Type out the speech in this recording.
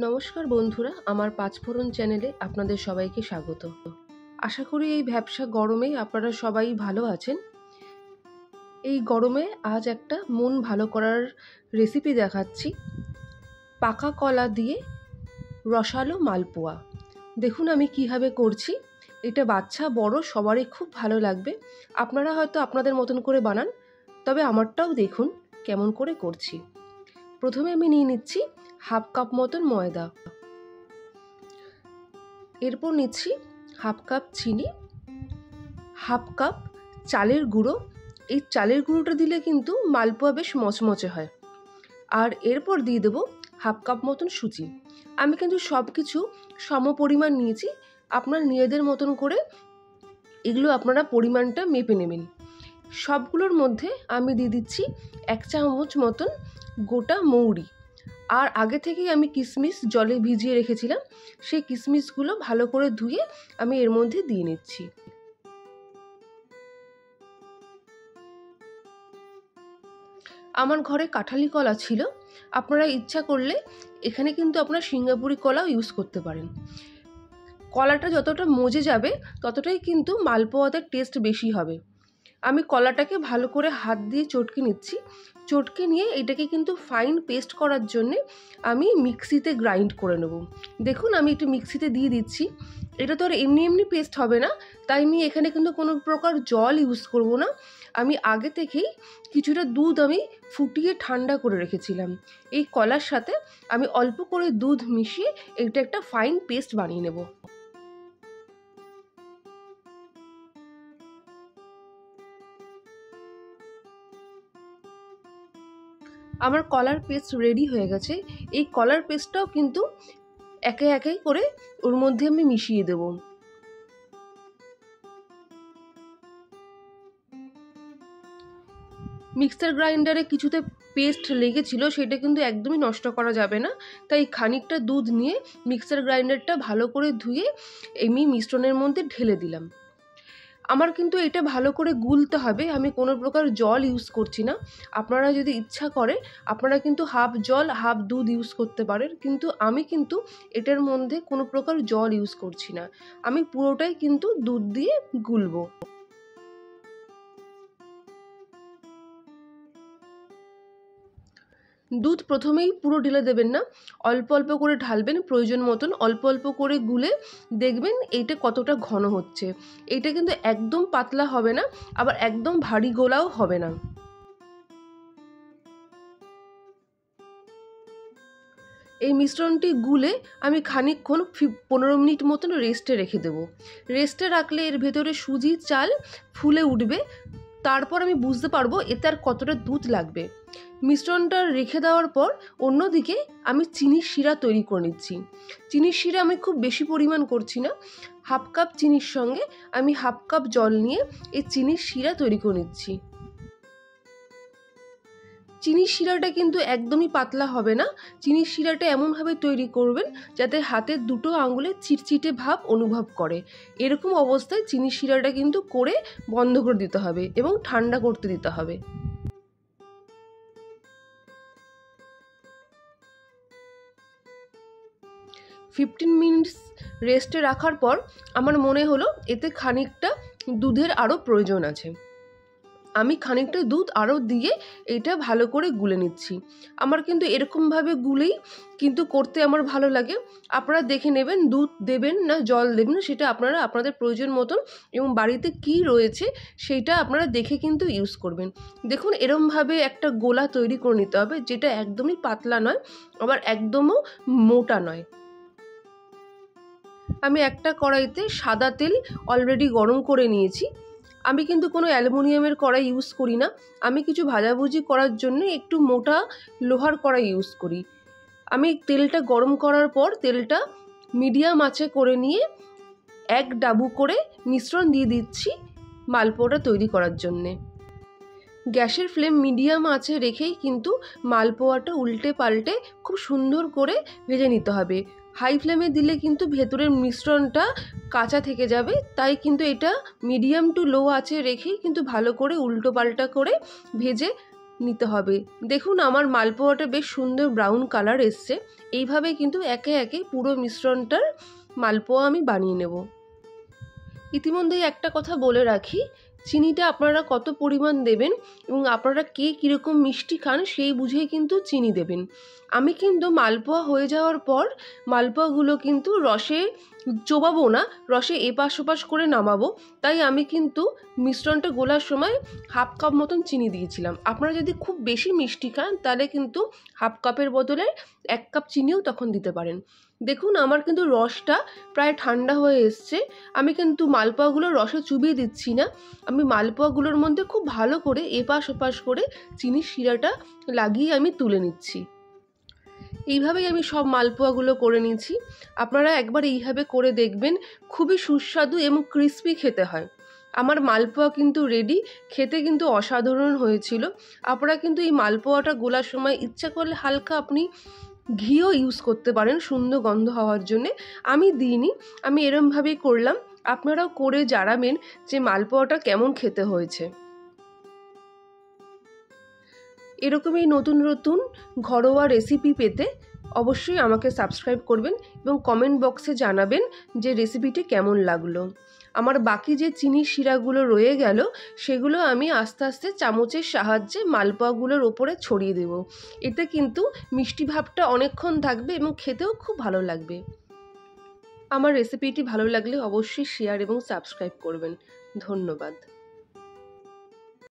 নমস্কার বন্ধুরা, আমার পাঁচফোড়ন চ্যানেলে আপনাদের সবাইকে স্বাগত। আশা করি এই ভ্যাপসা গরমে আপনারা সবাই ভালো আছেন। এই গরমে আজ একটা মন ভালো করার রেসিপি দেখাচ্ছি। পাকা কলা দিয়ে রসালো মালপোয়া। দেখুন আমি কিভাবে করছি। এটা বাচ্চা বড় সবারই খুব ভালো লাগবে। আপনারা হয়তো আপনাদের মতন করে বানান, তবে আমারটাও দেখুন কেমন করে করছি। প্রথমে আমি নিয়ে নিচ্ছি হাফ কাপ মতন ময়দা, এরপর নিচ্ছি হাফ কাপ চিনি, হাফ কাপ চালের গুঁড়ো। এই চালের গুঁড়োটা দিলে কিন্তু মালপোয়া বেশ মচমচে হয়। আর এরপর দিয়ে দেবো হাফ কাপ মতন সুজি। আমি কিন্তু সব কিছু সম পরিমাণ নিয়েছি, আপনার নিজেদের মতন করে এগুলো আপনারা পরিমাণটা মেপে নেবেন। সবগুলোর মধ্যে আমি দিয়ে দিচ্ছি 1 চামচ মতন গোটা মৌরি। আর আগে থেকেই আমি কিশমিশ জলে ভিজিয়ে রেখেছিলাম, সেই কিশমিশগুলো ভালো করে ধুয়ে আমি এর মধ্যে দিয়ে নিচ্ছি। আমার ঘরে কাঁঠালি কলা ছিল, আপনারা ইচ্ছা করলে এখানে কিন্তু আপনারা সিঙ্গাপুরি কলাও ইউজ করতে পারেন। কলাটা যতটা মজে যাবে ততটাই কিন্তু মালপোয়াতে টেস্ট বেশি হবে। আমি কলাটাকে ভালো করে হাত দিয়ে চটকে নিচ্ছি। চটকে নিয়ে এটাকে কিন্তু ফাইন পেস্ট করার জন্যে আমি মিক্সিতে গ্রাইন্ড করে নেব। দেখুন আমি একটু মিক্সিতে দিয়ে দিচ্ছি। এটা তো আর এমনি এমনি পেস্ট হবে না, তাই আমি এখানে কিন্তু কোনো প্রকার জল ইউজ করব না। আমি আগে থেকেই কিছুটা দুধ আমি ফুটিয়ে ঠান্ডা করে রেখেছিলাম। এই কলার সাথে আমি অল্প করে দুধ মিশিয়ে এটা একটা ফাইন পেস্ট বানিয়ে নেব। আমার কলার পেস্ট রেডি হয়ে গেছে। এই কলার পেস্টটাও কিন্তু একে একে করে ওর মধ্যে আমি মিশিয়ে দেব। মিক্সার গ্রাইন্ডারে কিছুতে পেস্ট লেগেছিল, সেটা কিন্তু একদমই নষ্ট করা যাবে না। তাই খানিকটা দুধ নিয়ে মিক্সার গ্রাইন্ডারটা ভালো করে ধুয়ে আমি মিশ্রণের মধ্যে ঢেলে দিলাম। আমার কিন্তু এটা ভালো করে গুলতে হবে, আমি কোনো প্রকার জল ইউজ করছি না। আপনারা যদি ইচ্ছা করে আপনারা কিন্তু হাফ জল হাফ দুধ ইউজ করতে পারেন, কিন্তু আমি কিন্তু এটার মধ্যে কোনো প্রকার জল ইউজ করছি না। আমি পুরোটাই কিন্তু দুধ দিয়ে গুলবো। দুধ প্রথমেই পুরো ঢেলে দেবেন না, অল্প অল্প করে ঢালবেন, প্রয়োজন মতন অল্প অল্প করে গুলে দেখবেন এইটা কতটা ঘন হচ্ছে। এইটা কিন্তু একদম পাতলা হবে না, আবার একদম ভারী গোলাও হবে না। এই মিশ্রণটি গুলে আমি খানিকক্ষণ 15 মিনিট মতন রেস্টে রেখে দেবো। রেস্টে রাখলে এর ভেতরে সুজি চাল ফুলে উঠবে, তারপর আমি বুঝতে পারবো এতে আর কতটা দুধ লাগবে। মিশ্রণটা রেখে দেওয়ার পর অন্যদিকে আমি চিনির শিরা তৈরি করে নিচ্ছি। চিনির শিরা আমি খুব বেশি পরিমাণ করছি না, হাফ কাপ চিনির সঙ্গে আমি হাফ কাপ জল নিয়ে এই চিনির শিরা তৈরি করে নিচ্ছি। চিনির শিরাটা কিন্তু একদমই পাতলা হবে না। চিনির শিরাটা এমনভাবে তৈরি করবেন যাতে হাতের দুটো আঙুলে চিটচিটে ভাব অনুভব করে। এরকম অবস্থায় চিনির শিরাটা কিন্তু করে বন্ধ করে দিতে হবে এবং ঠান্ডা করতে দিতে হবে। ফিফটিন মিনিটস রেস্টে রাখার পর আমার মনে হলো এতে খানিকটা দুধের আরও প্রয়োজন আছে। আমি খানিকটা দুধ আরও দিয়ে এটা ভালো করে গুলে নিচ্ছি। আমার কিন্তু এরকমভাবে গুলেই কিন্তু করতে আমার ভালো লাগে। আপনারা দেখে নেবেন দুধ দেবেন না জল দেবেন, সেটা আপনারা আপনাদের প্রয়োজন মতন এবং বাড়িতে কি রয়েছে সেইটা আপনারা দেখে কিন্তু ইউজ করবেন। দেখুন এরমভাবে একটা গোলা তৈরি করে নিতে হবে, যেটা একদমই পাতলা নয় আবার একদমও মোটা নয়। আমি একটা কড়াইতে সাদা তেল অলরেডি গরম করে নিয়েছি। আমি কিন্তু কোনো অ্যালুমিনিয়ামের কড়াই ইউজ করি না, আমি কিছু ভাজাভুজি করার জন্য একটু মোটা লোহার কড়াই ইউজ করি। আমি তেলটা গরম করার পর তেলটা মিডিয়াম আঁচে করে নিয়ে এক ডাবু করে মিশ্রণ দিয়ে দিচ্ছি মালপোয়াটা তৈরি করার জন্যে। গ্যাসের ফ্লেম মিডিয়াম আঁচে রেখেই কিন্তু মালপোয়াটা উল্টে পাল্টে খুব সুন্দর করে ভেজে নিতে হবে। হাই ফ্লেমে দিলে কিন্তু ভেতরের মিশ্রণটা কাঁচা থেকে যাবে, তাই কিন্তু এটা মিডিয়াম টু লো আঁচে রেখেই কিন্তু ভালো করে উল্টো পাল্টা করে ভেজে নিতে হবে। দেখুন আমার মালপোয়াটা বেশ সুন্দর ব্রাউন কালার এসছে। এইভাবে কিন্তু একে একে পুরো মিশ্রণটার মালপোয়া আমি বানিয়ে নেব। ইতিমধ্যেই একটা কথা বলে রাখি, চিনিটা আপনারা কত পরিমাণ দেবেন এবং আপনারা কে কীরকম মিষ্টি খান সেই বুঝেই কিন্তু চিনি দেবেন। আমি কিন্তু মালপোয়া হয়ে যাওয়ার পর মালপোয়াগুলো কিন্তু রসে চোবাবো না, রসে এপাশ ওপাশ করে নামাবো, তাই আমি কিন্তু মিশ্রণটা গোলার সময় হাফ কাপ মতন চিনি দিয়েছিলাম। আপনারা যদি খুব বেশি মিষ্টি খান তাহলে কিন্তু হাফ কাপের বদলে 1 কাপ চিনিও তখন দিতে পারেন। দেখুন আমার কিন্তু রসটা প্রায় ঠান্ডা হয়ে এসছে। আমি কিন্তু মালপোয়াগুলো রসে চুবিয়ে দিচ্ছি না, আমি মালপোয়াগুলোর মধ্যে খুব ভালো করে এপাশ ওপাশ করে চিনির শিরাটা লাগিয়ে আমি তুলে নিচ্ছি। এইভাবেই আমি সব মালপোয়াগুলো করে নিচ্ছি। আপনারা একবার এইভাবে করে দেখবেন, খুবই সুস্বাদু এবং ক্রিস্পি খেতে হয়। আমার মালপোয়া কিন্তু রেডি, খেতে কিন্তু অসাধারণ হয়েছিল। আপনারা কিন্তু এই মালপোয়াটা গোলার সময় ইচ্ছা করলে হালকা আপনি ঘিও ইউজ করতে পারেন সুন্দর গন্ধ হওয়ার জন্যে। আমি দিইনি, আমি এরমভাবেই করলাম। আপনারাও করে জানাবেন যে মালপোয়াটা কেমন খেতে হয়েছে। এরকমই নতুন নতুন ঘরোয়া রেসিপি পেতে অবশ্যই আমাকে সাবস্ক্রাইব করবেন এবং কমেন্ট বক্সে জানাবেন যে রেসিপিটি কেমন লাগলো। আমার বাকি যে চিনির শিরাগুলো রয়ে গেল সেগুলো আমি আস্তে আস্তে চামচের সাহায্যে মালপোয়াগুলোর ওপরে ছড়িয়ে দেব। এতে কিন্তু মিষ্টি ভাবটা অনেকক্ষণ থাকবে এবং খেতেও খুব ভালো লাগবে। আমার রেসিপিটি ভালো লাগলে অবশ্যই শেয়ার এবং সাবস্ক্রাইব করবেন। ধন্যবাদ।